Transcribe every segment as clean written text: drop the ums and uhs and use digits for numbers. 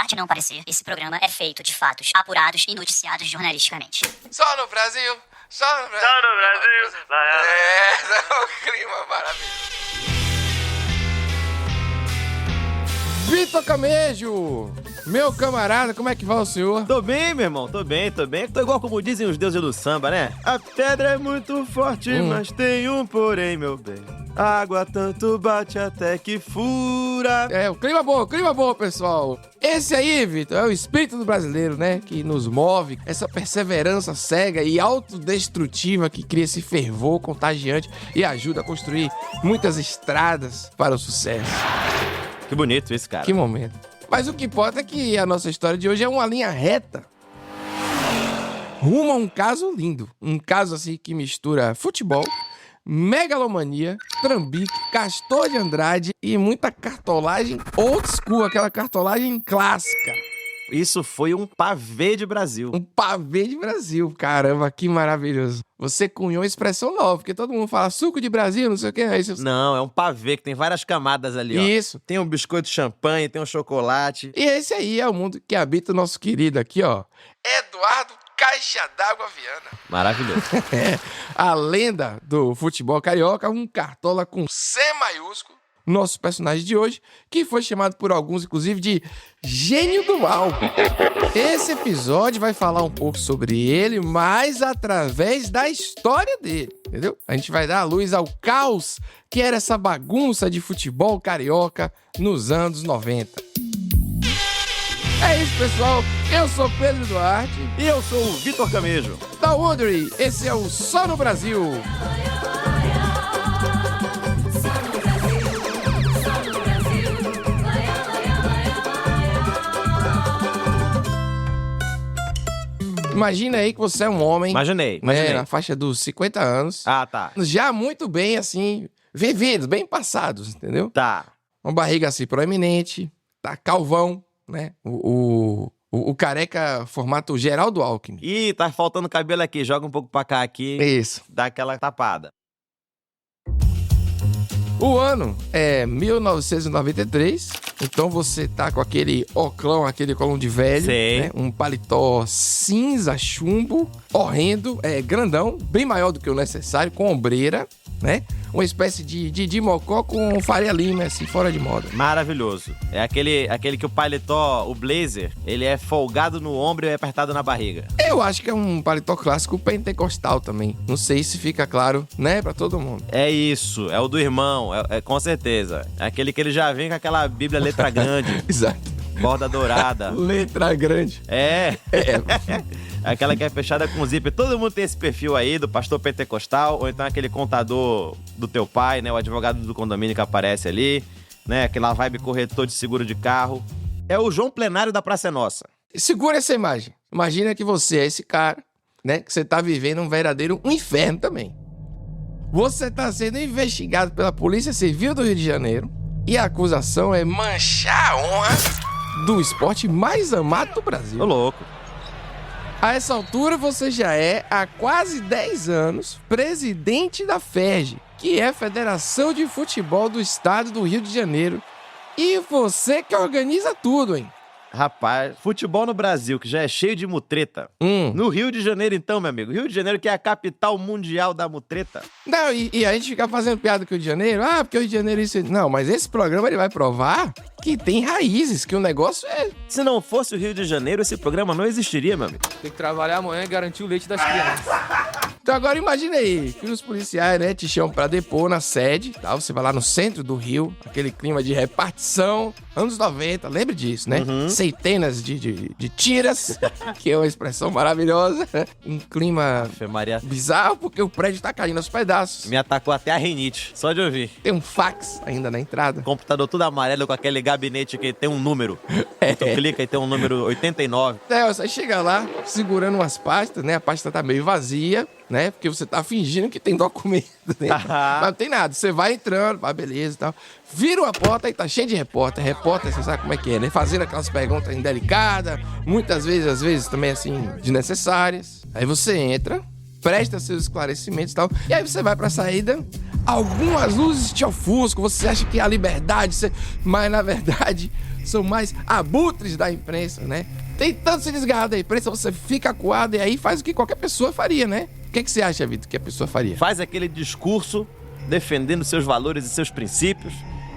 te não parecer, esse programa é feito de fatos apurados e noticiados jornalisticamente. Só no Brasil, só no Brasil. Só no Brasil. É um clima maravilhoso. Vitor Camejo, meu camarada, como é que vai o senhor? Tô bem, meu irmão, tô bem. Tô igual como dizem os deuses do samba, né? A pedra é muito forte, mas tem um porém, meu bem. A água tanto bate até que fura. É, o clima bom, pessoal. Esse aí, Vitor, é o espírito do brasileiro, né? Que nos move, essa perseverança cega e autodestrutiva que cria esse fervor contagiante e ajuda a construir muitas estradas para o sucesso. Que bonito isso, cara. Que momento. Mas o que importa é que a nossa história de hoje é uma linha reta rumo a um caso lindo. Um caso assim que mistura futebol, megalomania, trambique, Castor de Andrade e muita cartolagem old school, aquela cartolagem clássica. Isso foi um pavê de Brasil. Um pavê de Brasil, caramba, que maravilhoso. Você cunhou uma expressão nova, porque todo mundo fala suco de Brasil, não sei o que. Aí você... Não, é um pavê que tem várias camadas ali, ó. Isso. Tem um biscoito de champanhe, tem um chocolate. E esse aí é o mundo que habita o nosso querido aqui, ó. Eduardo Caixa d'Água Viana. Maravilhoso. É, a lenda do futebol carioca, um cartola com C maiúsculo. Nosso personagem de hoje, que foi chamado por alguns, inclusive, de Gênio do Mal. Esse episódio vai falar um pouco sobre ele, mas através da história dele, entendeu? A gente vai dar a luz ao caos que era essa bagunça de futebol carioca nos anos 90. É isso, pessoal. Eu sou Pedro Duarte. E eu sou o Vitor Camejo. Da Wondery, esse é o Só no Brasil. Imagina aí que você é um homem. Imaginei. Na faixa dos 50 anos. Ah, tá. Já muito bem, assim, vividos, bem passados, entendeu? Tá. Uma barriga assim proeminente, tá calvão, né? O careca formato Geraldo Alckmin. Ih, tá faltando cabelo aqui. Joga um pouco pra cá aqui. Isso. Dá aquela tapada. O ano é 1993, então você tá com aquele oclão de velho, Sei. né? Um paletó cinza, chumbo, horrendo, grandão, bem maior do que o necessário, com ombreira, né? Uma espécie de mocó com Faria Lima, assim, fora de moda. Maravilhoso. É aquele que o paletó, o blazer, ele é folgado no ombro e é apertado na barriga. Eu acho que é um paletó clássico pentecostal também. Não sei se fica claro, né, pra todo mundo. É isso, é o do irmão, com certeza. É aquele que ele já vem com aquela bíblia letra grande. Exato. Borda dourada. Letra grande. É. Aquela que é fechada com zíper. Todo mundo tem esse perfil aí, do pastor pentecostal, ou então aquele contador do teu pai, né? O advogado do condomínio que aparece ali, né? Aquela vibe corretor de seguro de carro. É o João Plenário da Praça é Nossa. Segura essa imagem. Imagina que você é esse cara, né? Que você tá vivendo um verdadeiro inferno também. Você tá sendo investigado pela Polícia Civil do Rio de Janeiro e a acusação é manchar a honra do esporte mais amado do Brasil. Ô, louco. A essa altura, você já é, há quase 10 anos, presidente da FERJ, que é a Federação de Futebol do Estado do Rio de Janeiro. E você que organiza tudo, hein? Rapaz, futebol no Brasil, que já é cheio de mutreta. No Rio de Janeiro, então, meu amigo. Rio de Janeiro, que é a capital mundial da mutreta. Não, e a gente fica fazendo piada com o Rio de Janeiro. Ah, porque o Rio de Janeiro isso... Não, mas esse programa ele vai provar que tem raízes, que o negócio é... Se não fosse o Rio de Janeiro, esse programa não existiria, meu amigo. Tem que trabalhar amanhã e garantir o leite das crianças. Então agora imagina aí, que os policiais, né, te chamam pra depor na sede, tá? Você vai lá no centro do Rio, aquele clima de repartição, anos 90, lembre disso, né? Centenas de tiras, que é uma expressão maravilhosa. Um clima Maria. bizarro, porque o prédio tá caindo aos pedaços. Me atacou até a rinite, só de ouvir. Tem um fax ainda na entrada. Computador todo amarelo com aquele gabinete que tem um número. Tu clica e tem um número 89. Você chega lá, segurando umas pastas, né? A pasta tá meio vazia, né? Porque você tá fingindo que tem documento dentro. Mas não tem nada. Você vai entrando, beleza e tal. Vira uma porta e tá cheio de repórter. Repórter, você sabe como é que é, né? Fazendo aquelas perguntas indelicadas, muitas vezes, às vezes também assim, desnecessárias. Aí você entra, presta seus esclarecimentos e tal. E aí você vai pra saída, algumas luzes te ofuscam, você acha que é a liberdade, mas na verdade são mais abutres da imprensa, né? Tentando se desgarrar da imprensa, você fica acuado e aí faz o que qualquer pessoa faria, né? O que você acha, Vitor, que a pessoa faria? Faz aquele discurso defendendo seus valores e seus princípios,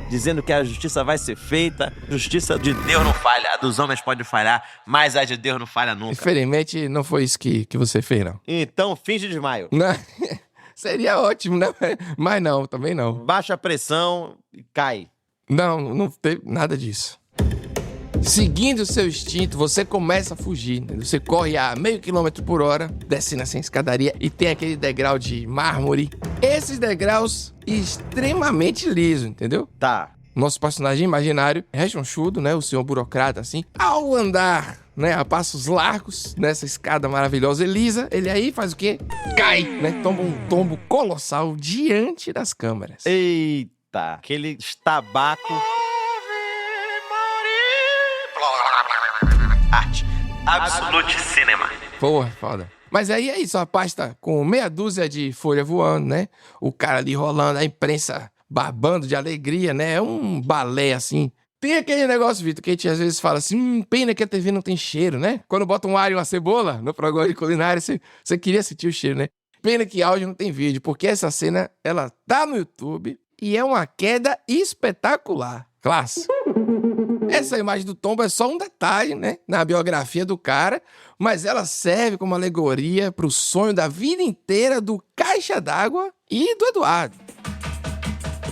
dizendo que a justiça vai ser feita. Justiça de Deus não falha, a dos homens pode falhar, mas a de Deus não falha nunca. Infelizmente, não foi isso que você fez, não. Então, finge desmaio. Não. Seria ótimo, né? Mas não, também não. Baixa a pressão e cai. Não teve nada disso. Seguindo o seu instinto, você começa a fugir, entendeu? Você corre a meio quilômetro por hora, descendo assim a escadaria e tem aquele degrau de mármore. Esses degraus extremamente lisos, entendeu? Tá. Nosso personagem imaginário, rechonchudo, né? O senhor burocrata, assim. Ao andar, né? A passos largos, nessa escada maravilhosa e lisa, ele aí faz o quê? Cai, né? Toma um tombo colossal diante das câmeras. Eita, aquele estabaco. Arte. Absolute Cinema. Porra, foda. Mas aí é isso, a pasta com meia dúzia de folha voando, né? O cara ali rolando, a imprensa babando de alegria, né? É um balé, assim. Tem aquele negócio, Vitor, que a gente às vezes fala assim, pena que a TV não tem cheiro, né? Quando bota um alho e uma cebola no programa de culinária, você queria sentir o cheiro, né? Pena que áudio não tem vídeo, porque essa cena, ela tá no YouTube e é uma queda espetacular. Classe. Essa imagem do tombo é só um detalhe, né? Na biografia do cara, mas ela serve como alegoria pro sonho da vida inteira do Caixa d'Água e do Eduardo.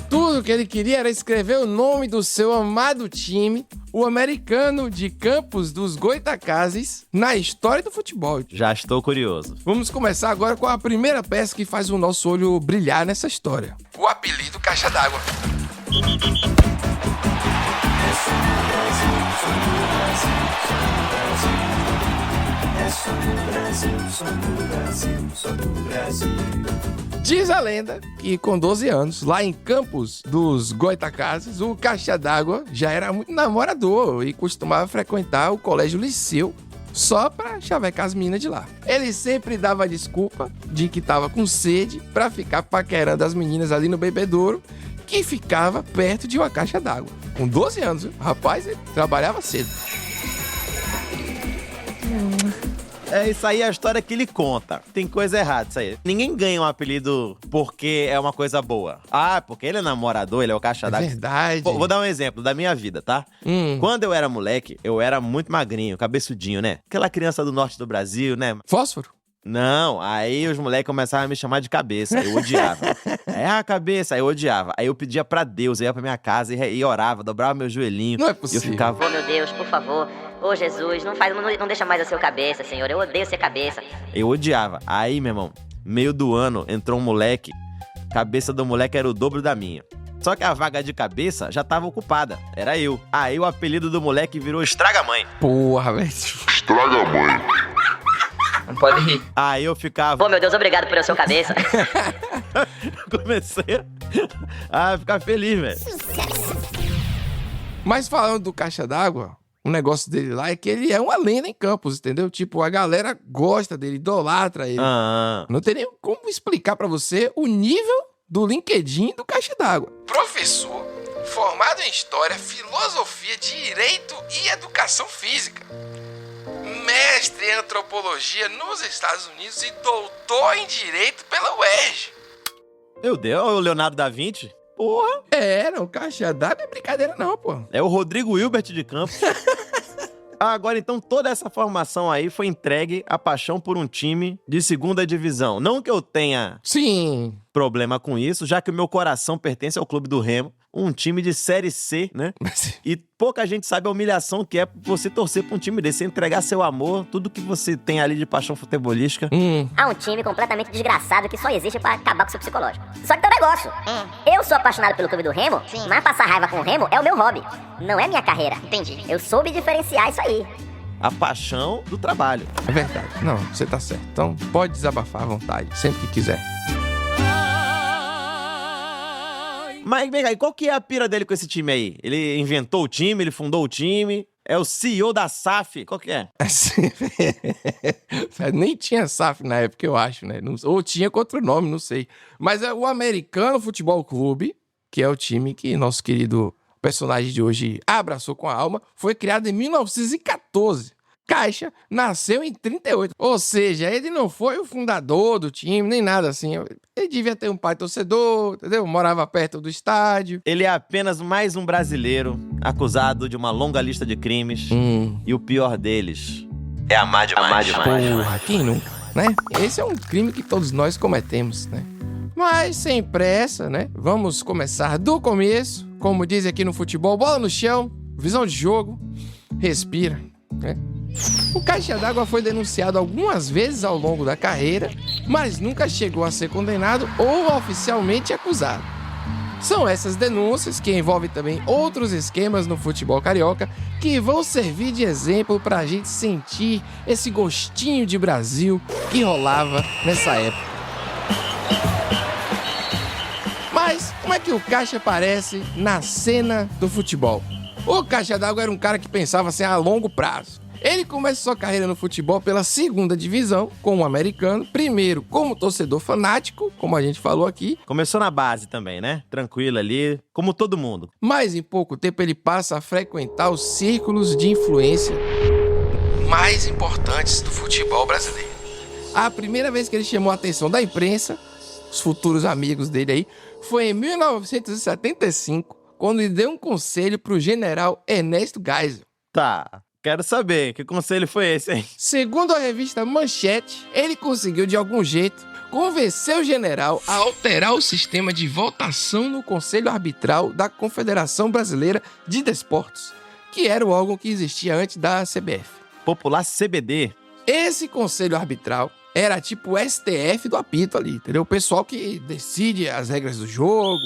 Tudo que ele queria era escrever o nome do seu amado time, o americano de Campos dos Goytacazes, na história do futebol. Já estou curioso. Vamos começar agora com a primeira peça que faz o nosso olho brilhar nessa história. O apelido Caixa d'Água. Diz a lenda que com 12 anos, lá em Campos dos Goytacazes, o Caixa d'Água já era muito namorador e costumava frequentar o colégio Liceu só pra chavecar as meninas de lá. Ele sempre dava desculpa de que tava com sede pra ficar paquerando as meninas ali no bebedouro, que ficava perto de uma caixa d'água. Com 12 anos, viu? Rapaz, ele trabalhava cedo. É isso aí, a história que ele conta. Tem coisa errada isso aí. Ninguém ganha um apelido porque é uma coisa boa. Ah, porque ele é namorador, ele é o caixa d'água. Verdade. Vou dar um exemplo da minha vida, tá? Quando eu era moleque, eu era muito magrinho, cabeçudinho, né? Aquela criança do norte do Brasil, né? Fósforo? Não, aí os moleques começavam a me chamar de cabeça, eu odiava. É a cabeça, aí eu odiava. Aí eu pedia pra Deus, eu ia pra minha casa e orava, dobrava meu joelhinho. Não é possível. E eu ficava... Oh, meu Deus, por favor. Ô, Jesus, não deixa mais eu ser cabeça, Senhor. Eu odeio ser cabeça. Eu odiava. Aí, meu irmão, meio do ano, entrou um moleque, cabeça do moleque era o dobro da minha. Só que a vaga de cabeça já tava ocupada, era eu. Aí o apelido do moleque virou Estraga-Mãe. Porra, velho. Estraga-mãe. Não pode rir. Aí eu ficava... Oh, meu Deus, obrigado por eu ser o cabeça. Comecei a ficar feliz, velho. Mas falando do Caixa d'Água, o negócio dele lá é que ele é uma lenda em Campos, entendeu? Tipo, a galera gosta dele, idolatra ele. Não tem nem como explicar pra você o nível do LinkedIn do Caixa d'Água. Professor, formado em História, Filosofia, Direito e Educação Física. Mestre em Antropologia nos Estados Unidos e doutor em Direito pela UERJ. Meu Deus, o Leonardo da Vinci? Porra! Não, Caixa d'Água não é brincadeira não, pô. É o Rodrigo Hilbert de Campos. Agora, então, toda essa formação aí foi entregue à paixão por um time de segunda divisão. Não que eu tenha Sim. problema com isso, já que o meu coração pertence ao Clube do Remo, um time de Série C, né? E pouca gente sabe a humilhação que é você torcer pra um time desse, você entregar seu amor, tudo que você tem ali de paixão futebolística. Há um time completamente desgraçado que só existe pra acabar com o seu psicológico. Só que tem um negócio. Eu sou apaixonado pelo Clube do Remo, mas passar raiva com o Remo é o meu hobby. Não é minha carreira. Entendi. Eu soube diferenciar isso aí. A paixão do trabalho. É verdade. Não, você tá certo. Então pode desabafar à vontade, sempre que quiser. Mas, vem aí, qual que é a pira dele com esse time aí? Ele inventou o time, ele fundou o time? É o CEO da SAF. Qual que é? Nem tinha SAF na época, eu acho, né? Ou tinha com outro nome, não sei. Mas é o Americano Futebol Clube, que é o time que nosso querido personagem de hoje abraçou com a alma, foi criado em 1914. Caixa nasceu em 38. Ou seja, ele não foi o fundador do time, nem nada assim. Ele devia ter um pai torcedor, entendeu? Morava perto do estádio. Ele é apenas mais um brasileiro acusado de uma longa lista de crimes. E o pior deles é amar demais. Porra, quem nunca, né? Esse é um crime que todos nós cometemos, né? Mas sem pressa, né? Vamos começar do começo. Como diz aqui no futebol, bola no chão, visão de jogo, respira, né? O Caixa d'Água foi denunciado algumas vezes ao longo da carreira, mas nunca chegou a ser condenado ou oficialmente acusado. São essas denúncias, que envolvem também outros esquemas no futebol carioca, que vão servir de exemplo para a gente sentir esse gostinho de Brasil que rolava nessa época. Mas como é que o Caixa aparece na cena do futebol? O Caixa d'Água era um cara que pensava assim a longo prazo. Ele começa sua carreira no futebol pela 2ª divisão, com o Americano, primeiro como torcedor fanático, como a gente falou aqui. Começou na base também, né? Tranquilo ali, como todo mundo. Mas em pouco tempo ele passa a frequentar os círculos de influência mais importantes do futebol brasileiro. A primeira vez que ele chamou a atenção da imprensa, os futuros amigos dele aí, foi em 1975, quando ele deu um conselho pro general Ernesto Geisel. Tá, quero saber, que conselho foi esse, hein? Segundo a revista Manchete, ele conseguiu de algum jeito convencer o general a alterar o sistema de votação no Conselho Arbitral da Confederação Brasileira de Desportos, que era o órgão que existia antes da CBF. Popular CBD. Esse Conselho Arbitral era tipo o STF do apito ali, entendeu? O pessoal que decide as regras do jogo.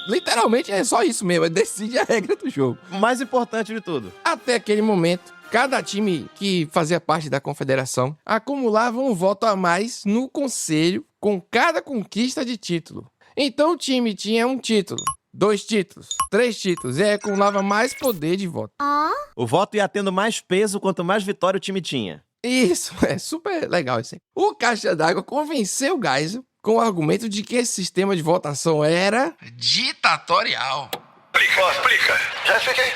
Literalmente é só isso mesmo, decide a regra do jogo. O mais importante de tudo. Até aquele momento, cada time que fazia parte da confederação acumulava um voto a mais no conselho com cada conquista de título. Então o time tinha um título, 2 títulos, 3 títulos, e aí acumulava mais poder de voto. O voto ia tendo mais peso quanto mais vitória o time tinha. Isso, é super legal isso aí. O Caixa d'Água convenceu o Geisel com o argumento de que esse sistema de votação era ditatorial. Explica. Já fiquei.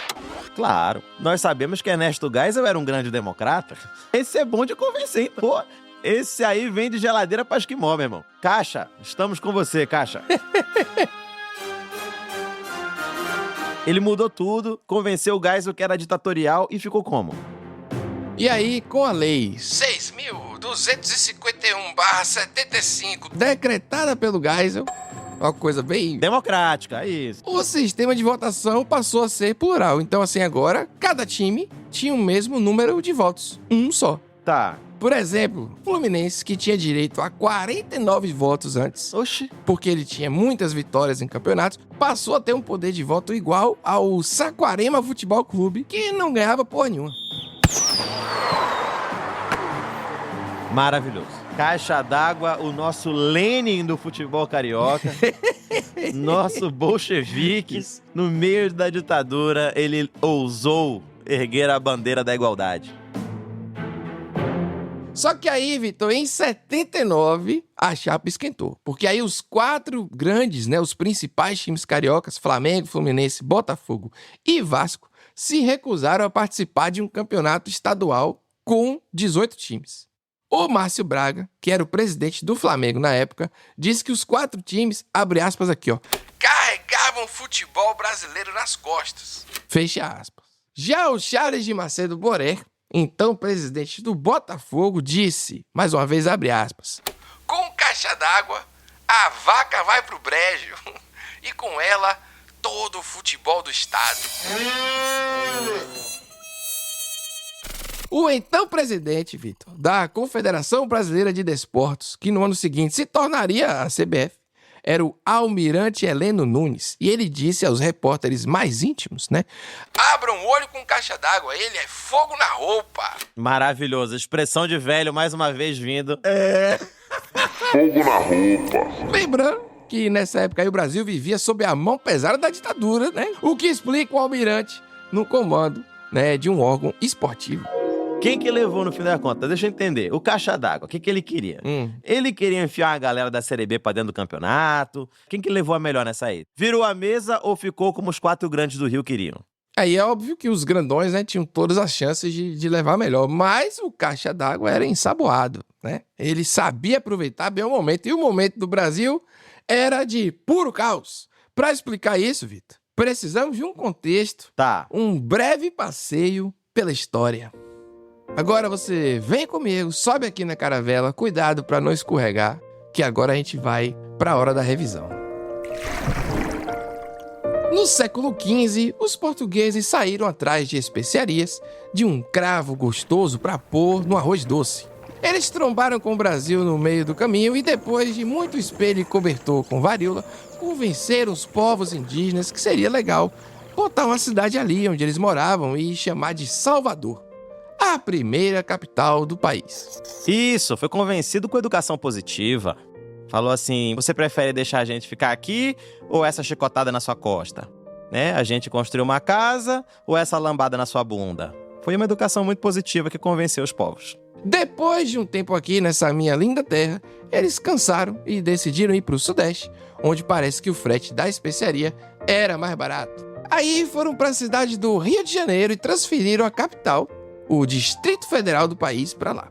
Claro, nós sabemos que Ernesto Geisel era um grande democrata. Esse é bom de convencer, hein? Pô, esse aí vem de geladeira pra esquimó, meu irmão. Caixa, estamos com você, Caixa. Ele mudou tudo, convenceu o Geisel que era ditatorial e ficou como? E aí, com a lei 6.251/75, decretada pelo Geisel, uma coisa bem democrática, é isso. O sistema de votação passou a ser plural. Então, assim, agora, cada time tinha o mesmo número de votos. Um só. Tá. Por exemplo, o Fluminense, que tinha direito a 49 votos antes, Oxi. porque ele tinha muitas vitórias em campeonatos, passou a ter um poder de voto igual ao Saquarema Futebol Clube, que não ganhava porra nenhuma. Maravilhoso. Caixa d'Água, o nosso Lenin do futebol carioca. Nosso bolchevique. No meio da ditadura, ele ousou erguer a bandeira da igualdade. Só que aí, Vitor, em 79, a chapa esquentou. Porque aí os 4 grandes, né, os principais times cariocas, Flamengo, Fluminense, Botafogo e Vasco, se recusaram a participar de um campeonato estadual com 18 times. O Márcio Braga, que era o presidente do Flamengo na época, disse que os 4 times, abre aspas aqui, ó, carregavam o futebol brasileiro nas costas. Fecha aspas. Já o Charles de Macedo Boré, então presidente do Botafogo, disse, mais uma vez abre aspas, com Caixa d'Água, a vaca vai pro brejo e com ela todo o futebol do estado. O então presidente, Vitor, da Confederação Brasileira de Desportos, que no ano seguinte se tornaria a CBF, era o almirante Heleno Nunes. E ele disse aos repórteres mais íntimos, né? Abram o olho com Caixa d'Água, ele é fogo na roupa. Maravilhoso. Expressão de velho, mais uma vez vindo. Fogo na roupa. Lembrando que nessa época aí o Brasil vivia sob a mão pesada da ditadura, né? O que explica o almirante no comando né, de um órgão esportivo. Quem que levou no fim da conta? Deixa eu entender. O caixa d'água, o que ele queria? Ele queria enfiar a galera da Série B pra dentro do campeonato? Quem que levou a melhor nessa aí? Virou a mesa ou ficou como os 4 grandes do Rio queriam? Aí é óbvio que os grandões, né, tinham todas as chances de levar melhor, mas o caixa d'água era ensaboado, né? Ele sabia aproveitar bem o momento, e o momento do Brasil era de puro caos. Para explicar isso, Vitor, precisamos de um contexto, um breve passeio pela história. Agora você vem comigo, sobe aqui na caravela, cuidado para não escorregar, que agora a gente vai para a hora da revisão. No século XV, os portugueses saíram atrás de especiarias, de um cravo gostoso para pôr no arroz doce. Eles trombaram com o Brasil no meio do caminho e depois de muito espelho e cobertor com varíola, convenceram os povos indígenas que seria legal botar uma cidade ali onde eles moravam e chamar de Salvador, a primeira capital do país. Isso, foi convencido com educação positiva. Falou assim, você prefere deixar a gente ficar aqui ou essa chicotada na sua costa? Né? A gente construiu uma casa ou essa lambada na sua bunda? Foi uma educação muito positiva que convenceu os povos. Depois de um tempo aqui nessa minha linda terra, eles cansaram e decidiram ir para o Sudeste, onde parece que o frete da especiaria era mais barato. Aí foram para a cidade do Rio de Janeiro e transferiram a capital, o Distrito Federal do país, para lá.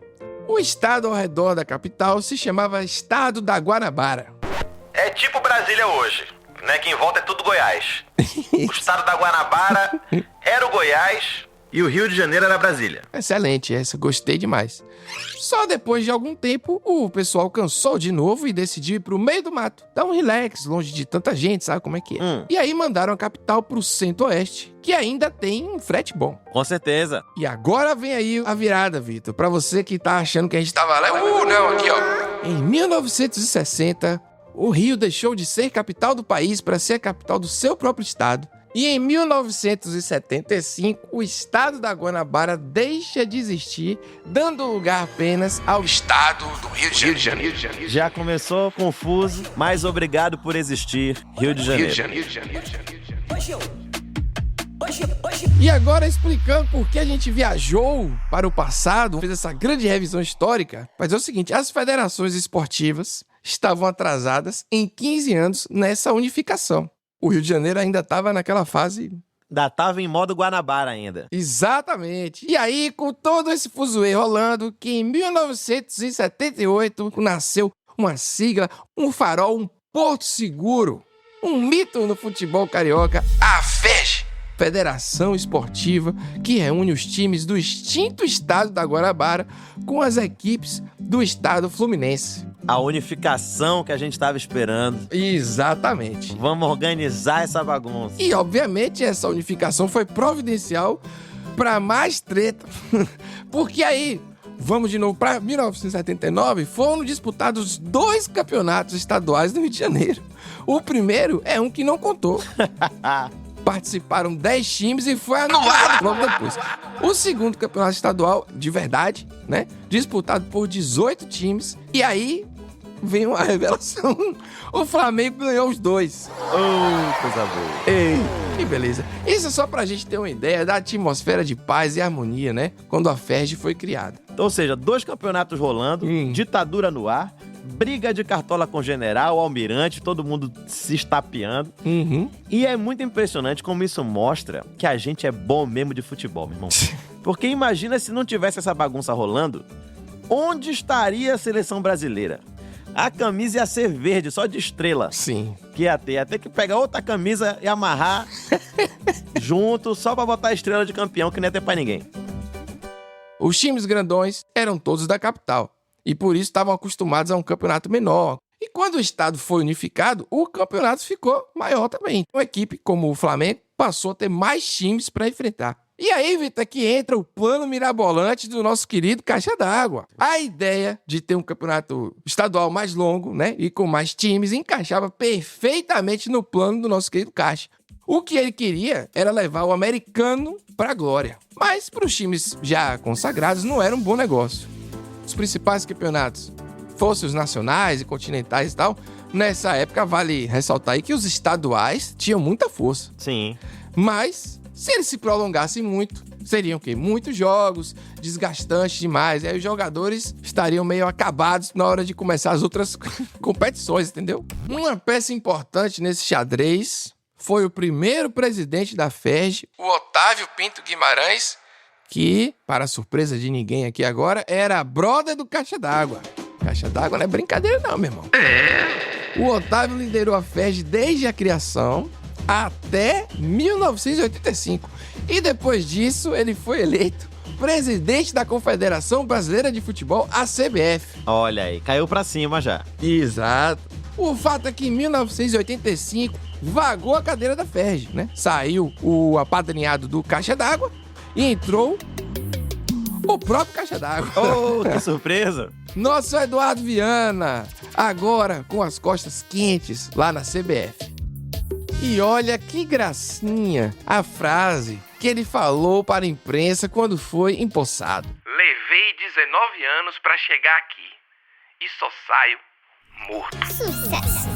O estado ao redor da capital se chamava Estado da Guanabara. É tipo Brasília hoje, né? Que em volta é tudo Goiás. O estado da Guanabara era o Goiás e o Rio de Janeiro era Brasília. Excelente, essa gostei demais. Só depois de algum tempo, o pessoal cansou de novo e decidiu ir pro meio do mato. Dar um relax, longe de tanta gente, sabe como é que é? E aí mandaram a capital pro centro-oeste, que ainda tem um frete bom. Com certeza. E agora vem aí a virada, Vitor. Pra você que tá achando que a gente tava lá... não, aqui ó. Em 1960, o Rio deixou de ser capital do país para ser a capital do seu próprio estado. E em 1975, o estado da Guanabara deixa de existir, dando lugar apenas ao estado do Rio de Janeiro. Já começou confuso, mas obrigado por existir, Rio de Janeiro. E agora explicando por que a gente viajou para o passado, fez essa grande revisão histórica, mas é o seguinte, as federações esportivas estavam atrasadas em 15 anos nessa unificação. O Rio de Janeiro ainda estava naquela fase... Ainda estava em modo Guanabara ainda. Exatamente. E aí, com todo esse fuzuê rolando, que em 1978 nasceu uma sigla, um farol, um porto seguro, um mito no futebol carioca, a FEG, Federação Esportiva, que reúne os times do extinto estado da Guanabara com as equipes do estado fluminense. A unificação que a gente estava esperando. Exatamente. Vamos organizar essa bagunça. E, obviamente, essa unificação foi providencial para mais treta. Porque aí, vamos de novo para 1979, foram disputados 2 campeonatos estaduais do Rio de Janeiro. O primeiro é um que não contou. Participaram 10 times e foi anulado logo depois. O segundo campeonato estadual, de verdade, né? Disputado por 18 times. E aí vem uma revelação. O Flamengo ganhou os 2. Oh, coisa boa. Ei, que beleza. Isso é só pra gente ter uma ideia da atmosfera de paz e harmonia, né? Quando a FERJ foi criada. Ou seja, 2 campeonatos rolando, ditadura no ar, briga de cartola com general, almirante, todo mundo se estapeando. E é muito impressionante como isso mostra que a gente é bom mesmo de futebol, meu irmão. Porque imagina se não tivesse essa bagunça rolando, onde estaria a seleção brasileira? A camisa ia ser verde, só de estrela. Sim. Que ia ter que pegar outra camisa e amarrar junto, só pra botar a estrela de campeão, que não ia ter pra ninguém. Os times grandões eram todos da capital. E por isso estavam acostumados a um campeonato menor. E quando o estado foi unificado, o campeonato ficou maior também. Uma equipe como o Flamengo passou a ter mais times para enfrentar. E aí, Vitor, que entra o plano mirabolante do nosso querido Caixa d'Água. A ideia de ter um campeonato estadual mais longo, né, e com mais times, encaixava perfeitamente no plano do nosso querido Caixa. O que ele queria era levar o americano para a glória. Mas para os times já consagrados não era um bom negócio. Os principais campeonatos, fossem os nacionais e continentais e tal, nessa época vale ressaltar aí que os estaduais tinham muita força. Sim. Mas Se ele se prolongasse muito, seriam o quê? Muitos jogos, desgastantes demais. Aí os jogadores estariam meio acabados na hora de começar as outras competições, entendeu? Uma peça importante nesse xadrez foi o primeiro presidente da FERJ, o Otávio Pinto Guimarães, que, para a surpresa de ninguém aqui agora, era brother do Caixa d'Água. Caixa d'Água não é brincadeira não, meu irmão. O Otávio liderou a FERJ desde a criação até 1985. E depois disso, ele foi eleito presidente da Confederação Brasileira de Futebol, a CBF. Olha aí, caiu pra cima já. Exato. O fato é que em 1985 vagou a cadeira da FERJ, né? Saiu o apadrinhado do Caixa d'Água e entrou o próprio Caixa d'Água. Oh, que surpresa! Nosso Eduardo Viana, agora com as costas quentes lá na CBF. E olha que gracinha a frase que ele falou para a imprensa quando foi empossado. Levei 19 anos para chegar aqui e só saio morto. Sucesso.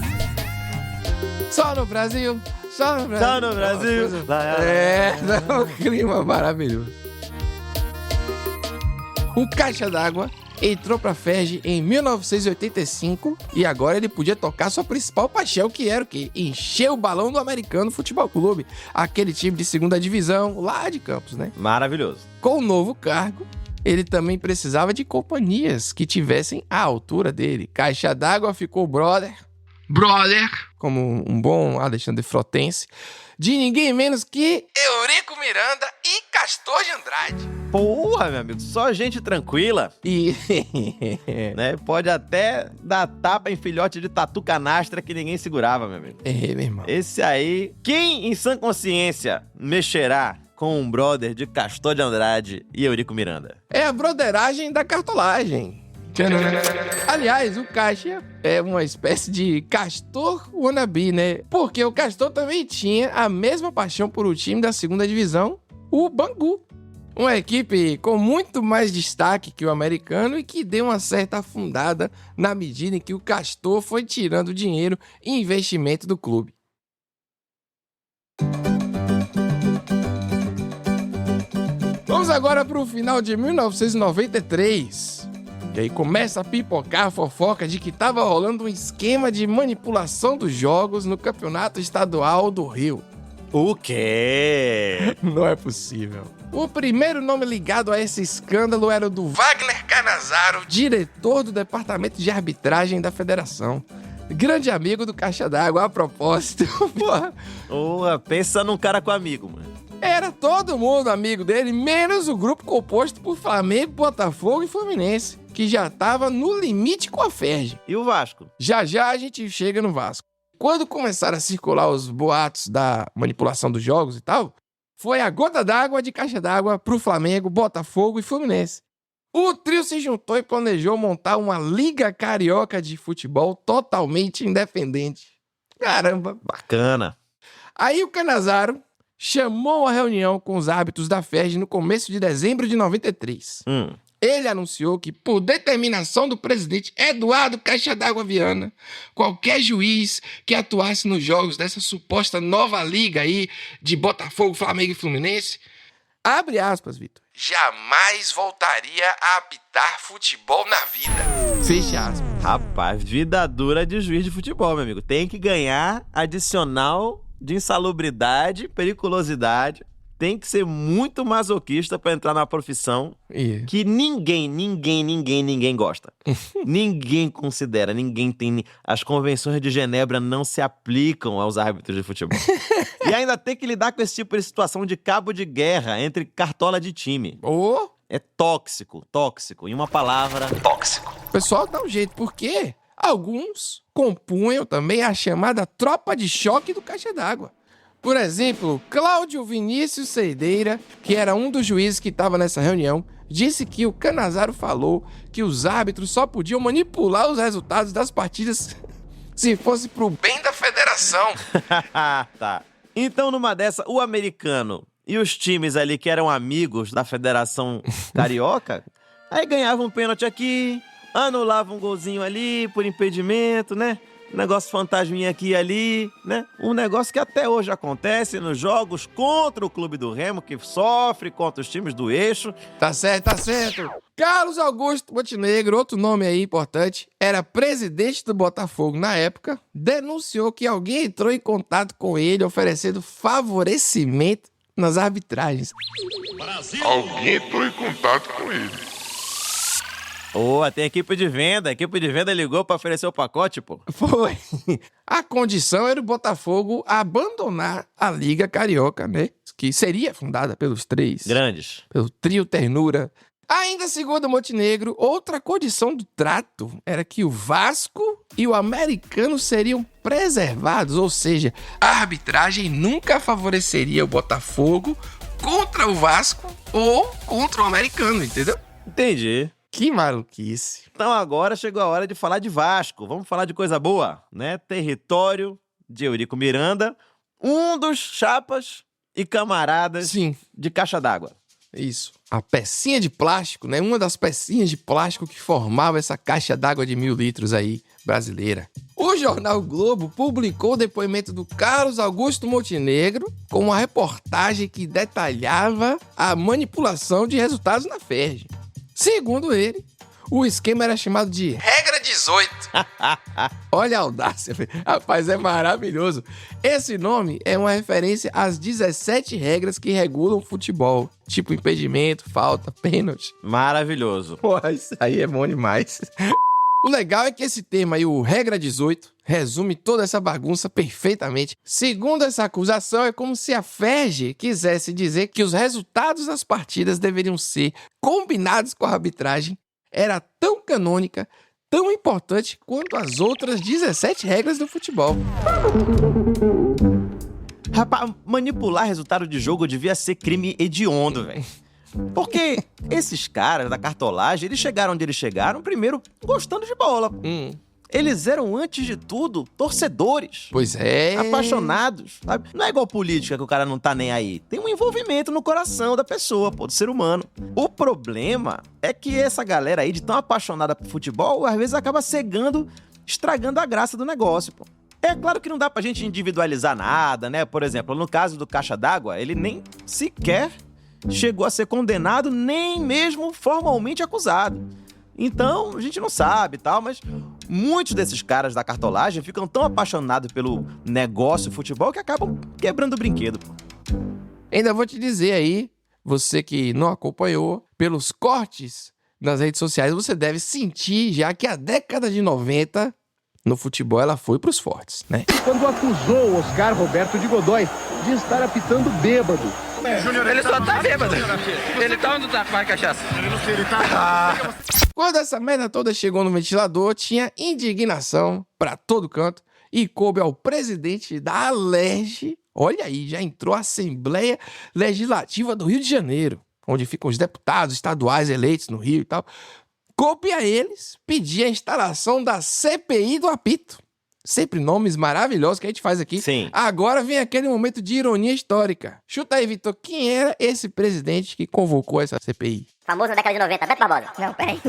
Só no Brasil, só no Brasil. Só no Brasil. Um clima maravilhoso. O Caixa d'Água entrou pra FERJ em 1985 e agora ele podia tocar sua principal paixão, que era o quê? Encher o balão do Americano Futebol Clube, aquele time de segunda divisão lá de Campos, né? Maravilhoso. Com o novo cargo, ele também precisava de companhias que tivessem a altura dele. Caixa d'Água ficou brother, como um bom Alexandre Frotense, de ninguém menos que Eurico Miranda e Castor de Andrade. Porra, meu amigo, só gente tranquila. E Né? Pode até dar tapa em filhote de tatu canastra que ninguém segurava, meu amigo. meu irmão. Esse aí, quem em sã consciência mexerá com um brother de Castor de Andrade e Eurico Miranda? É a broderagem da cartolagem. Aliás, o Caixa é uma espécie de Castor wannabe, né? Porque o Castor também tinha a mesma paixão por o time da segunda divisão, o Bangu. Uma equipe com muito mais destaque que o Americano e que deu uma certa afundada na medida em que o Castor foi tirando dinheiro e investimento do clube. Vamos agora para o final de 1993. E aí começa a pipocar a fofoca de que estava rolando um esquema de manipulação dos jogos no Campeonato Estadual do Rio. O quê? Não é possível. O primeiro nome ligado a esse escândalo era o do Wagner Canazaro, diretor do Departamento de Arbitragem da Federação. Grande amigo do Caixa d'Água, a propósito. Porra. Porra, pensa num cara com amigo, mano. Era todo mundo amigo dele, menos o grupo composto por Flamengo, Botafogo e Fluminense, que já tava no limite com a FERJ. E o Vasco? Já a gente chega no Vasco. Quando começaram a circular os boatos da manipulação dos jogos e tal, foi a gota d'água de Caixa d'Água pro Flamengo, Botafogo e Fluminense. O trio se juntou e planejou montar uma liga carioca de futebol totalmente independente. Caramba! Bacana. Aí o Canazaro chamou uma reunião com os árbitros da FERJ no começo de dezembro de 93. Ele anunciou que, por determinação do presidente Eduardo Caixa d'Água Viana, qualquer juiz que atuasse nos jogos dessa suposta nova liga aí de Botafogo, Flamengo e Fluminense, abre aspas, Vitor, jamais voltaria a apitar futebol na vida. Fecha aspas. Rapaz, vida dura de juiz de futebol, meu amigo. Tem que ganhar adicional de insalubridade, periculosidade. Tem que ser muito masoquista pra entrar na profissão que ninguém gosta. Ninguém considera, ninguém tem... As convenções de Genebra não se aplicam aos árbitros de futebol. E ainda tem que lidar com esse tipo de situação de cabo de guerra entre cartola de time. É tóxico. Em uma palavra, tóxico. O pessoal dá um jeito, porque alguns compunham também a chamada tropa de choque do Caixa d'Água. Por exemplo, Cláudio Vinícius Ceideira, que era um dos juízes que estava nessa reunião, disse que o Canazaro falou que os árbitros só podiam manipular os resultados das partidas se fosse pro bem da federação. Tá. Então, numa dessa, o Americano e os times ali que eram amigos da Federação Carioca, aí ganhavam um pênalti aqui, anulavam um golzinho ali por impedimento, né? negócio fantasminha aqui e ali, né? Um negócio que até hoje acontece nos jogos contra o Clube do Remo, que sofre contra os times do eixo. Tá certo, tá certo. Carlos Augusto Montenegro, outro nome aí importante, era presidente do Botafogo na época, denunciou que alguém entrou em contato com ele oferecendo favorecimento nas arbitragens. Alguém entrou em contato com ele. Tem equipe de venda. A equipe de venda ligou pra oferecer o pacote, pô. Foi. A condição era o Botafogo abandonar a Liga Carioca, né? Que seria fundada pelos três. Grandes. Pelo trio Ternura. Ainda segundo Montenegro, outra condição do trato era que o Vasco e o Americano seriam preservados, ou seja, a arbitragem nunca favoreceria o Botafogo contra o Vasco ou contra o Americano, entendeu? Entendi. Que maluquice. Então agora chegou a hora de falar de Vasco. Vamos falar de coisa boa, né? Território de Eurico Miranda, um dos chapas e camaradas Sim. de caixa d'água. Isso. A pecinha de plástico, né? Uma das pecinhas de plástico que formava essa caixa d'água de 1.000 litros aí, brasileira. O jornal Globo publicou o depoimento do Carlos Augusto Montenegro com uma reportagem que detalhava a manipulação de resultados na Ferg. Segundo ele, o esquema era chamado de Regra 18. Olha a audácia, rapaz, é maravilhoso. Esse nome é uma referência às 17 regras que regulam o futebol, tipo impedimento, falta, pênalti. Maravilhoso. Pô, isso aí é bom demais. O legal é que esse termo aí, o Regra 18, resume toda essa bagunça perfeitamente. Segundo essa acusação, é como se a Ferg quisesse dizer que os resultados das partidas deveriam ser combinados com a arbitragem. Era tão canônica, tão importante quanto as outras 17 regras do futebol. Rapaz, manipular resultado de jogo devia ser crime hediondo, velho. Porque esses caras da cartolagem, eles chegaram onde eles chegaram, primeiro, gostando de bola. Eles eram, antes de tudo, torcedores. Pois é. Apaixonados, sabe? Não é igual política que o cara não tá nem aí. Tem um envolvimento no coração da pessoa, pô, do ser humano. O problema é que essa galera aí, de tão apaixonada por futebol, às vezes acaba cegando, estragando a graça do negócio, pô. É claro que não dá pra gente individualizar nada, né? Por exemplo, no caso do Caixa d'Água, ele nem sequer chegou a ser condenado, nem mesmo formalmente acusado. Então, a gente não sabe e tal, mas muitos desses caras da cartolagem ficam tão apaixonados pelo negócio futebol que acabam quebrando o brinquedo. Ainda vou te dizer aí, você que não acompanhou, pelos cortes nas redes sociais, você deve sentir já que a década de 90, no futebol, ela foi pros fortes, né? Quando acusou Oscar Roberto de Godoy de estar apitando bêbado. Ele só tá bêbado. Ele tá onde tá com a cachaça? Ele não sei, ele tá... Quando essa merda toda chegou no ventilador, tinha indignação pra todo canto e coube ao presidente da Alerj, olha aí, já entrou a Assembleia Legislativa do Rio de Janeiro, onde ficam os deputados estaduais eleitos no Rio e tal. Coube a eles pedir a instalação da CPI do apito. Sempre nomes maravilhosos que a gente faz aqui. Sim. Agora vem aquele momento de ironia histórica. Chuta aí, Vitor, quem era esse presidente que convocou essa CPI? Famoso na década de 90, Beto Barbosa. Não, peraí.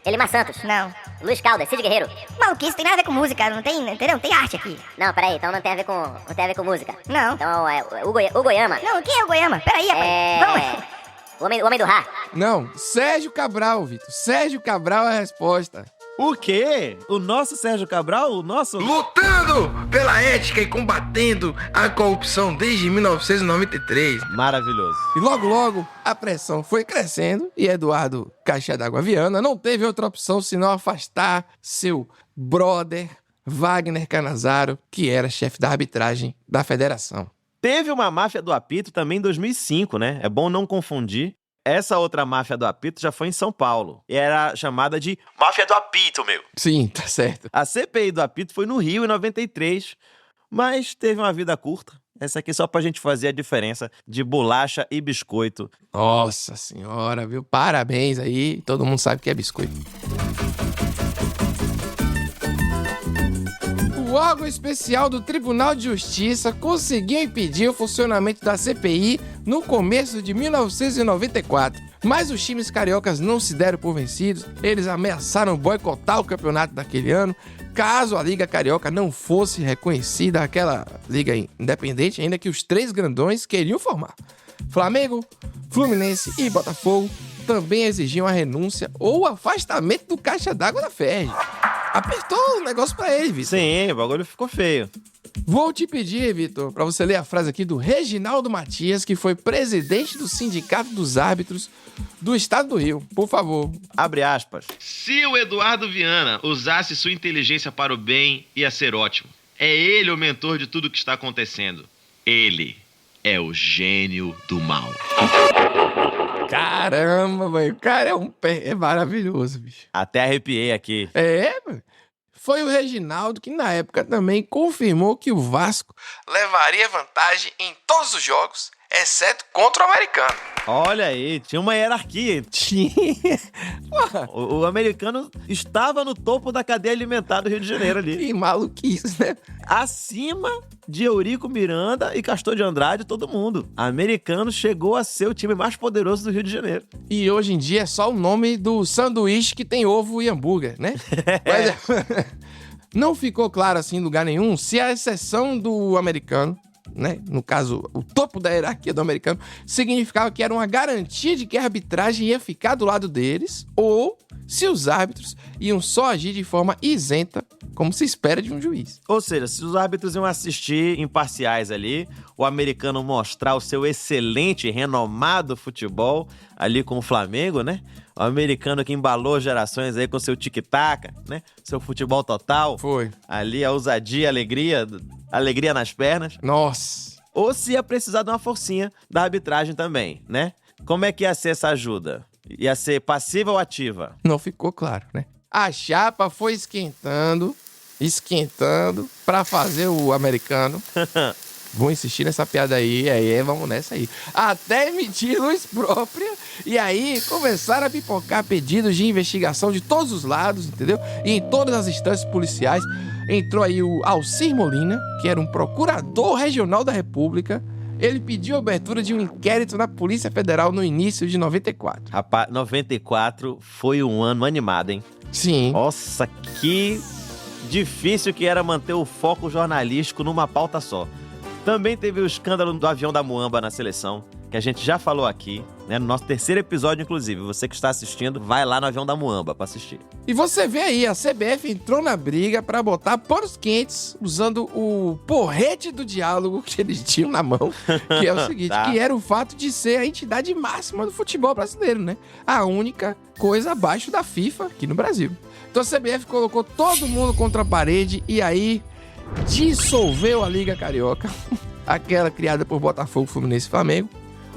Elimar Santos. Não. Luiz Caldas, Cid Guerreiro. Maluquice tem nada a ver com música, não tem, entendeu? Não tem arte aqui. Não, peraí, então não tem a ver com música. Não. Então é o Goiama. Não, quem é o Goiama? Peraí, rapaz. Vamos. O homem do Rá. Não, Sérgio Cabral, Vitor. Sérgio Cabral é a resposta. O quê? O nosso Sérgio Cabral? O nosso... Lutando pela ética e combatendo a corrupção desde 1993. Maravilhoso. E logo, a pressão foi crescendo e Eduardo Caixa d'Água Viana não teve outra opção senão afastar seu brother Wagner Canazaro, que era chefe da arbitragem da federação. Teve uma máfia do apito também em 2005, né? É bom não confundir. Essa outra máfia do apito já foi em São Paulo. E era chamada de máfia do apito, meu. Sim, tá certo. A CPI do apito foi no Rio em 93, mas teve uma vida curta. Essa aqui só pra gente fazer a diferença de bolacha e biscoito. Nossa senhora, viu? Parabéns aí. Todo mundo sabe que é biscoito. O órgão especial do Tribunal de Justiça conseguiu impedir o funcionamento da CPI no começo de 1994. Mas os times cariocas não se deram por vencidos. Eles ameaçaram boicotar o campeonato daquele ano, caso a Liga Carioca não fosse reconhecida, aquela liga independente, ainda que os 3 grandões queriam formar. Flamengo, Fluminense e Botafogo também exigiam a renúncia ou o afastamento do caixa d'água da Ferg. Apertou o negócio pra ele, Vitor. Sim, o bagulho ficou feio. Vou te pedir, Vitor, pra você ler a frase aqui do Reginaldo Matias, que foi presidente do Sindicato dos Árbitros do Estado do Rio. Por favor. Abre aspas. Se o Eduardo Viana usasse sua inteligência para o bem, ia ser ótimo. É ele o mentor de tudo que está acontecendo. Ele é o gênio do mal. Caramba, velho. O cara é maravilhoso, bicho. Até arrepiei aqui. Mano. Foi o Reginaldo que, na época, também confirmou que o Vasco levaria vantagem em todos os jogos, exceto contra o americano. Olha aí, tinha uma hierarquia. tinha. O americano estava no topo da cadeia alimentar do Rio de Janeiro ali. Que maluquice, né? Acima de Eurico Miranda e Castor de Andrade, todo mundo. Americano chegou a ser o time mais poderoso do Rio de Janeiro. E hoje em dia é só o nome do sanduíche que tem ovo e hambúrguer, né? Mas, não ficou claro assim em lugar nenhum se a exceção do americano, né? No caso, o topo da hierarquia do americano, significava que era uma garantia de que a arbitragem ia ficar do lado deles, ou se os árbitros iam só agir de forma isenta, como se espera de um juiz. Ou seja, se os árbitros iam assistir imparciais ali, o americano mostrar o seu excelente e renomado futebol ali com o Flamengo, né? O americano que embalou gerações aí com seu tic-tac, né? Seu futebol total. Foi. Ali a ousadia, a alegria nas pernas. Nossa. Ou se ia precisar de uma forcinha da arbitragem também, né? Como é que ia ser essa ajuda? Ia ser passiva ou ativa? Não ficou claro, né? A chapa foi esquentando pra fazer o americano. Vou insistir nessa piada aí, vamos nessa aí. Até emitir luz própria. E aí começaram a pipocar pedidos de investigação de todos os lados, entendeu? E em todas as instâncias policiais. Entrou aí o Alcir Molina, que era um procurador regional da República. Ele pediu a abertura de um inquérito na Polícia Federal no início de 94. Rapaz, 94 foi um ano animado, hein? Sim. Nossa, que difícil que era manter o foco jornalístico numa pauta só. Também teve o escândalo do avião da Muamba na seleção, que a gente já falou aqui, né? No nosso 3º episódio, inclusive. Você que está assistindo, vai lá no avião da Muamba pra assistir. E você vê aí, a CBF entrou na briga pra botar panos quentes, usando o porrete do diálogo que eles tinham na mão, que é o seguinte, Tá. que era o fato de ser a entidade máxima do futebol brasileiro, né? A única coisa abaixo da FIFA aqui no Brasil. Então a CBF colocou todo mundo contra a parede e aí dissolveu a Liga Carioca, aquela criada por Botafogo, Fluminense e Flamengo,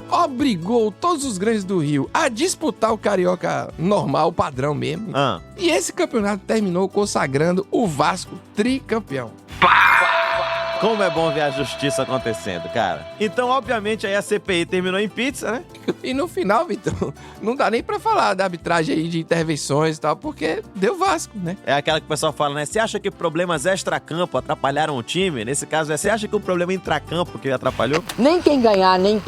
obrigou todos os grandes do Rio a disputar o Carioca normal, padrão mesmo. E esse campeonato terminou consagrando o Vasco tricampeão. Como é bom ver a justiça acontecendo, cara. Então, obviamente, aí a CPI terminou em pizza, né? E no final, Vitor, não dá nem pra falar da arbitragem aí de intervenções e tal, porque deu Vasco, né? É aquela que o pessoal fala, né? Você acha que problemas extracampo atrapalharam o time? Nesse caso, você acha que o problema intracampo que atrapalhou? Nem quem ganhar, nem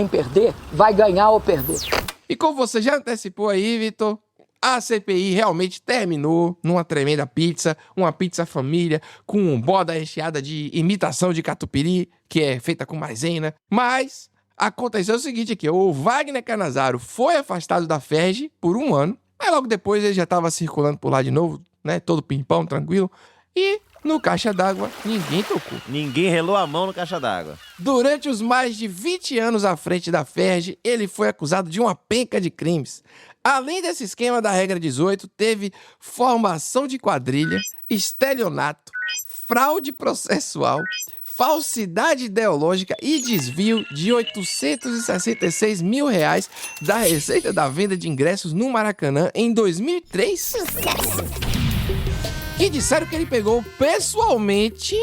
perder, vai ganhar ou perder. E como você já antecipou aí, Vitor, a CPI realmente terminou numa tremenda pizza, uma pizza família, com borda recheada de imitação de catupiry, que é feita com maisena. Mas aconteceu o seguinte aqui, o Wagner Canazaro foi afastado da Ferg por 1 ano, mas logo depois ele já estava circulando por lá de novo, né, todo pimpão, tranquilo, e no caixa d'água ninguém tocou. Ninguém relou a mão no caixa d'água. Durante os mais de 20 anos à frente da Ferg, ele foi acusado de uma penca de crimes. Além desse esquema da regra 18, teve formação de quadrilha, estelionato, fraude processual, falsidade ideológica e desvio de R$866 mil da receita da venda de ingressos no Maracanã em 2003. E disseram que ele pegou pessoalmente,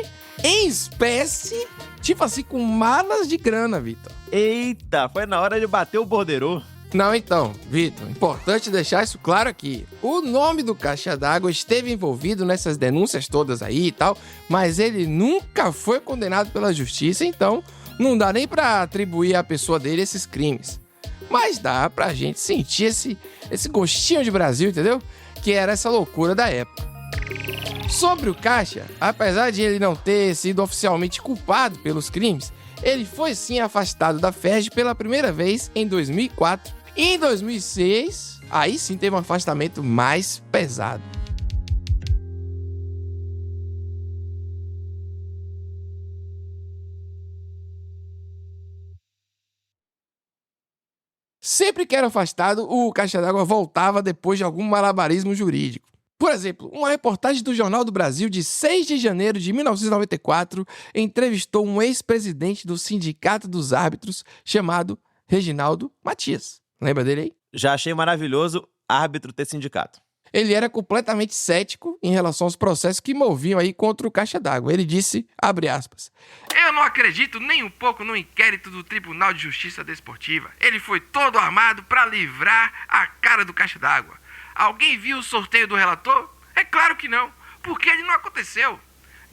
em espécie, tipo assim, com malas de grana, Vitor. Eita, foi na hora de bater o borderô. Não, então, Vitor, importante deixar isso claro aqui. O nome do caixa d'água esteve envolvido nessas denúncias todas aí e tal, mas ele nunca foi condenado pela justiça, então não dá nem pra atribuir à pessoa dele esses crimes. Mas dá pra gente sentir esse gostinho de Brasil, entendeu? Que era essa loucura da época. Sobre o Caixa, apesar de ele não ter sido oficialmente culpado pelos crimes, ele foi sim afastado da FERJ pela primeira vez em 2004. E em 2006, aí sim teve um afastamento mais pesado. Sempre que era afastado, o Caixa d'Água voltava depois de algum malabarismo jurídico. Por exemplo, uma reportagem do Jornal do Brasil de 6 de janeiro de 1994 entrevistou um ex-presidente do Sindicato dos Árbitros chamado Reginaldo Matias. Lembra dele aí? Já achei maravilhoso árbitro ter sindicato. Ele era completamente cético em relação aos processos que moviam aí contra o Caixa d'Água. Ele disse, abre aspas, "Eu não acredito nem um pouco no inquérito do Tribunal de Justiça Desportiva. Ele foi todo armado para livrar a cara do Caixa d'Água. Alguém viu o sorteio do relator? É claro que não, porque ele não aconteceu.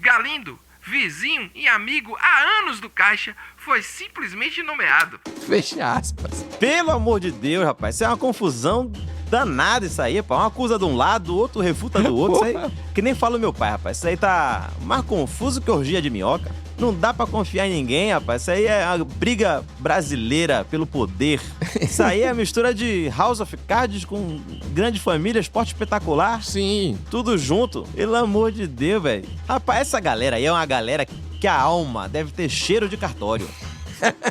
Galindo, vizinho e amigo há anos do Caixa, foi simplesmente nomeado." Fecha aspas. Pelo amor de Deus, rapaz, isso é uma confusão danada isso aí, pá. Um acusa de um lado, o outro refuta do outro. Isso aí, que nem fala o meu pai, rapaz. Isso aí tá mais confuso que orgia de minhoca. Não dá pra confiar em ninguém, rapaz. Isso aí é a briga brasileira pelo poder. Isso aí é a mistura de House of Cards com Grande Família, Esporte Espetacular. Sim. Tudo junto. Pelo amor de Deus, velho. Rapaz, essa galera aí é uma galera que a alma deve ter cheiro de cartório.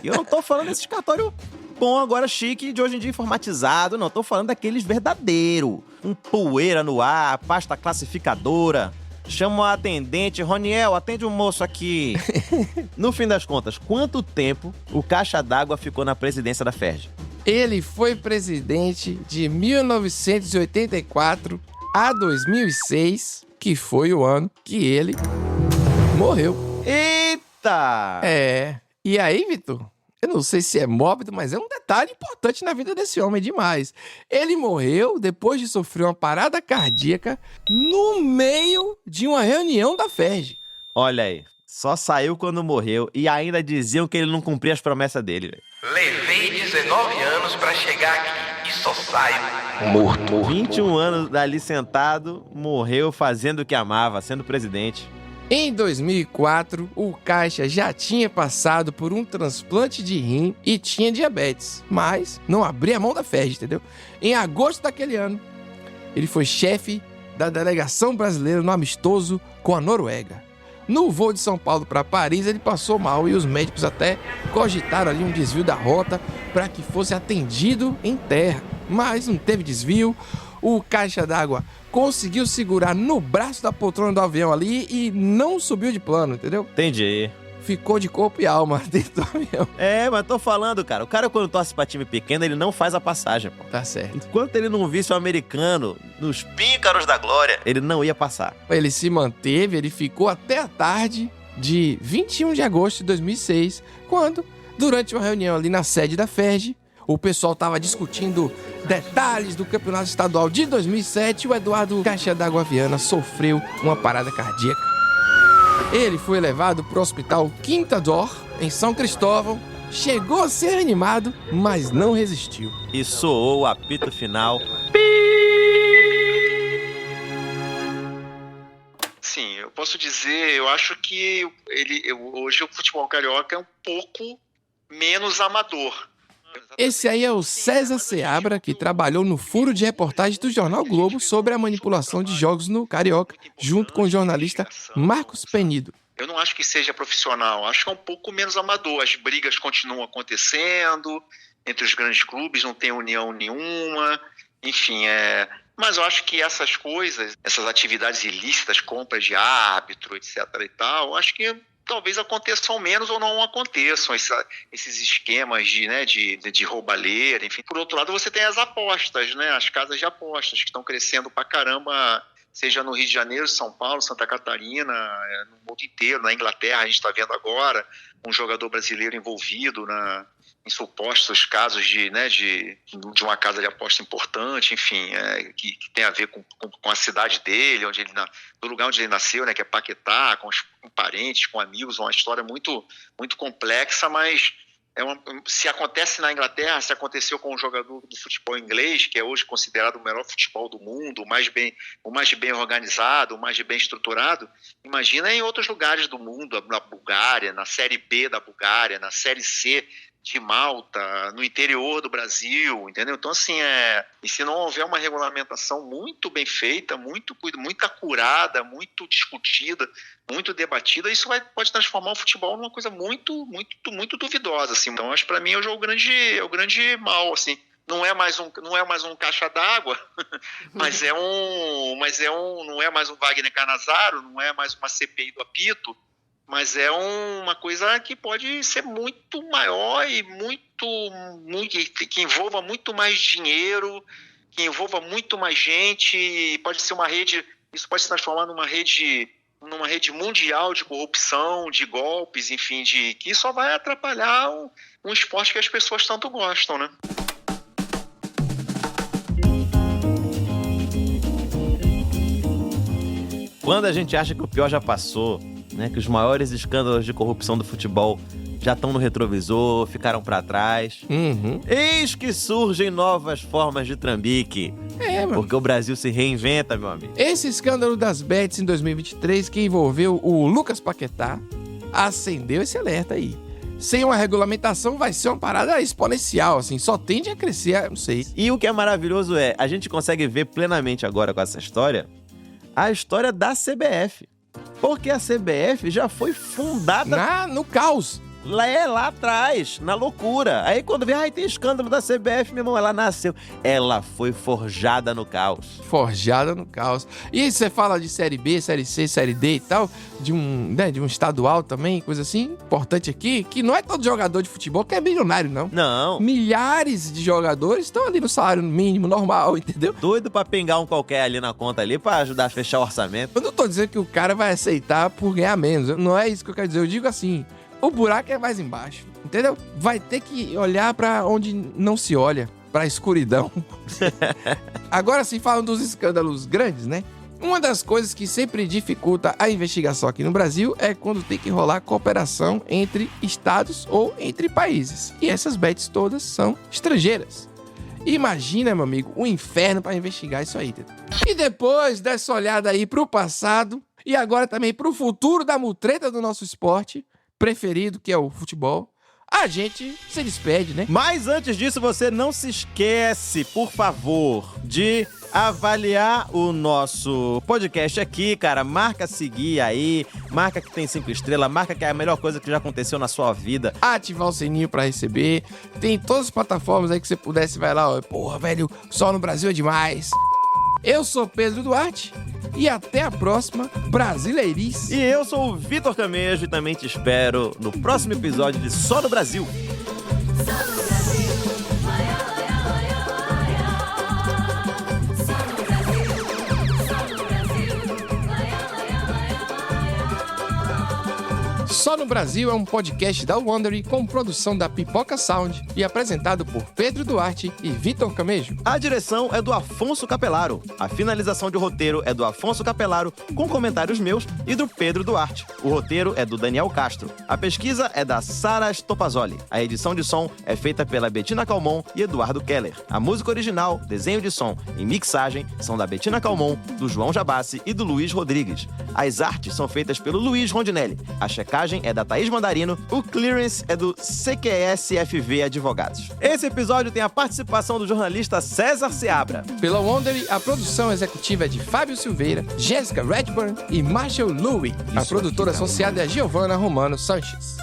E eu não tô falando desses cartórios bom agora chique de hoje em dia informatizado, não. Tô falando daqueles verdadeiros. Um poeira no ar, pasta classificadora. Chama o atendente, Roniel, atende um moço aqui. No fim das contas, quanto tempo o Caixa d'Água ficou na presidência da FERJ? Ele foi presidente de 1984 a 2006, que foi o ano que ele morreu. Eita! E aí, Vitor? Eu não sei se é mórbido, mas é um detalhe importante na vida desse homem demais. Ele morreu depois de sofrer uma parada cardíaca no meio de uma reunião da FERJ. Olha aí, só saiu quando morreu e ainda diziam que ele não cumpria as promessas dele, velho. Levei 19 anos pra chegar aqui e só saio morto. 21 anos dali sentado, morreu fazendo o que amava, sendo presidente. Em 2004, o Caixa já tinha passado por um transplante de rim e tinha diabetes, mas não abria a mão da FERJ, entendeu? Em agosto daquele ano, ele foi chefe da delegação brasileira no amistoso com a Noruega. No voo de São Paulo para Paris, ele passou mal e os médicos até cogitaram ali um desvio da rota para que fosse atendido em terra, mas não teve desvio. O Caixa d'Água conseguiu segurar no braço da poltrona do avião ali e não subiu de plano, entendeu? Entendi. Ficou de corpo e alma dentro do avião. Mas tô falando, cara. O cara, quando torce pra time pequeno, ele não faz a passagem, pô. Tá certo. Enquanto ele não visse o americano nos píncaros da glória, ele não ia passar. Ele se manteve, ele ficou até a tarde de 21 de agosto de 2006, quando, durante uma reunião ali na sede da FERJ, o pessoal estava discutindo detalhes do campeonato estadual de 2007 e o Eduardo Caixa d'Água Viana sofreu uma parada cardíaca. Ele foi levado para o hospital Quinta d'Or, em São Cristóvão, chegou a ser reanimado, mas não resistiu. E soou o apito final. Sim, eu posso dizer, eu acho que hoje o futebol carioca é um pouco menos amador. Esse aí é o César Seabra, que trabalhou no furo de reportagem do Jornal Globo sobre a manipulação de jogos no Carioca, junto com o jornalista Marcos Penido. Eu não acho que seja profissional, acho que é um pouco menos amador. As brigas continuam acontecendo entre os grandes clubes, não tem união nenhuma, enfim, Mas eu acho que essas coisas, essas atividades ilícitas, compras de árbitro, etc. e tal, eu acho que talvez aconteçam menos ou não aconteçam esses esquemas de roubalheira, enfim. Por outro lado, você tem as apostas, né? As casas de apostas que estão crescendo pra caramba, seja no Rio de Janeiro, São Paulo, Santa Catarina, no mundo inteiro. Na Inglaterra, a gente está vendo agora um jogador brasileiro envolvido em supostos casos de uma casa de aposta importante, enfim, que tem a ver com a cidade dele, do lugar onde ele nasceu, né, que é Paquetá, com parentes, com amigos, uma história muito, muito complexa, mas se acontece na Inglaterra, se aconteceu com um jogador do futebol inglês, que é hoje considerado o melhor futebol do mundo, o mais bem organizado, o mais bem estruturado, imagina em outros lugares do mundo, na Bulgária, na Série B da Bulgária, na Série C de Malta, no interior do Brasil, entendeu? Então, assim, e se não houver uma regulamentação muito bem feita, muito acurada, muito discutida, muito debatida, isso pode transformar o futebol numa coisa muito, muito, muito duvidosa, assim. Então, acho que para mim hoje é o grande mal, assim. Não é mais um caixa d'água, mas não é mais um Wagner Cannavaro, não é mais uma CPI do apito, mas é uma coisa que pode ser muito maior e que envolva muito mais dinheiro, que envolva muito mais gente, pode ser uma rede, isso pode se transformar numa rede mundial de corrupção, de golpes, enfim, que só vai atrapalhar um esporte que as pessoas tanto gostam, né? Quando a gente acha que o pior já passou, né, que os maiores escândalos de corrupção do futebol já estão no retrovisor, ficaram pra trás. Eis que surgem novas formas de trambique. Porque o Brasil se reinventa, meu amigo. Esse escândalo das bets em 2023, que envolveu o Lucas Paquetá, acendeu esse alerta aí. Sem uma regulamentação vai ser uma parada exponencial, assim, só tende a crescer, não sei. E o que é maravilhoso a gente consegue ver plenamente agora com essa história, a história da CBF. Porque a CBF já foi fundada no caos. Lá atrás, na loucura. Aí quando vê, tem escândalo da CBF, meu irmão, ela nasceu. Ela foi forjada no caos. Forjada no caos. E você fala de Série B, Série C, Série D e tal, de um estadual também, coisa assim, importante aqui, que não é todo jogador de futebol que é milionário, não. Não. Milhares de jogadores estão ali no salário mínimo normal, entendeu? Doido pra pingar um qualquer ali na conta ali pra ajudar a fechar o orçamento. Eu não tô dizendo que o cara vai aceitar por ganhar menos. Não é isso que eu quero dizer. Eu digo assim, o buraco é mais embaixo, entendeu? Vai ter que olhar pra onde não se olha, pra escuridão. Agora sim, falando dos escândalos grandes, né? Uma das coisas que sempre dificulta a investigação aqui no Brasil é quando tem que rolar cooperação entre estados ou entre países. E essas bets todas são estrangeiras. Imagina, meu amigo, um inferno pra investigar isso aí. E depois dessa olhada aí pro passado e agora também pro futuro da mutreta do nosso esporte preferido, que é o futebol, a gente se despede, né? Mas antes disso, você não se esquece, por favor, de avaliar o nosso podcast aqui, cara. Marca seguir aí, marca que tem 5 estrelas, marca que é a melhor coisa que já aconteceu na sua vida. Ativar o sininho pra receber. Tem todas as plataformas aí que você pudesse, vai lá, ó. Porra, velho, só no Brasil é demais. Eu sou Pedro Duarte e até a próxima, Brasileirice. E eu sou o Vitor Camejo e também te espero no próximo episódio de Só no Brasil. Só no Brasil é um podcast da Wondery com produção da Pipoca Sound e apresentado por Pedro Duarte e Vitor Camejo. A direção é do Afonso Capelaro. A finalização de roteiro é do Afonso Capelaro, com comentários meus e do Pedro Duarte. O roteiro é do Daniel Castro. A pesquisa é da Sara Stopazoli. A edição de som é feita pela Bettina Calmon e Eduardo Keller. A música original, desenho de som e mixagem são da Bettina Calmon, do João Jabassi e do Luiz Rodrigues. As artes são feitas pelo Luiz Rondinelli. A checagem é da Thaís Mandarino, o clearance é do CQSFV Advogados. Esse episódio tem a participação do jornalista César Seabra. Pela Wondery, a produção executiva é de Fábio Silveira, Jéssica Redburn e Marshall Louie. A produtora associada é Giovanna Romano Sanches.